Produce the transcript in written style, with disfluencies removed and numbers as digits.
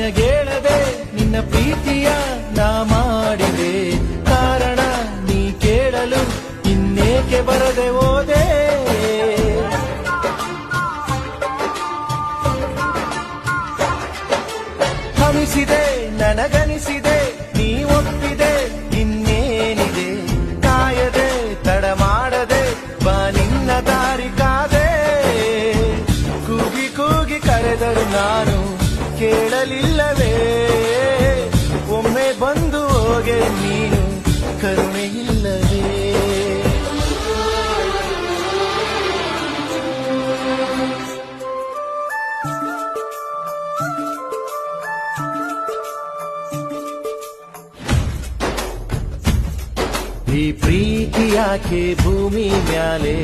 ನಿನಗೇಳದೆ ನಿನ್ನ ಪ್ರೀತಿಯ ನಾ ಮಾಡಿದೆ, ಕಾರಣ ನೀ ಕೇಳಲು ಇನ್ನೇಕೆ ಬರದೆ ಹೋದೆ. ಅನಿಸಿದೆ ನನಗನಿಸಿದೆ ನೀ ಒಪ್ಪಿದೆ, ಇನ್ನೇನಿದೆ ಕಾಯದೆ ತಡ ಮಾಡದೆ ಬಾ ನಿನ್ನ ದಾರಿ ಕಾದೆ. ಕೂಗಿ ಕೂಗಿ ಕರೆದರು ನಾನು ಕೇಳಲಿಲ್ಲವೇ, ಒಮ್ಮೆ ಬಂದು ಹೋಗೆ ನೀನು ಕರುಣೆ ಇಲ್ಲವೇ. ಈ ಪ್ರೀತಿ ಯಾಕೆ ಭೂಮಿ ಮ್ಯಾಲೆ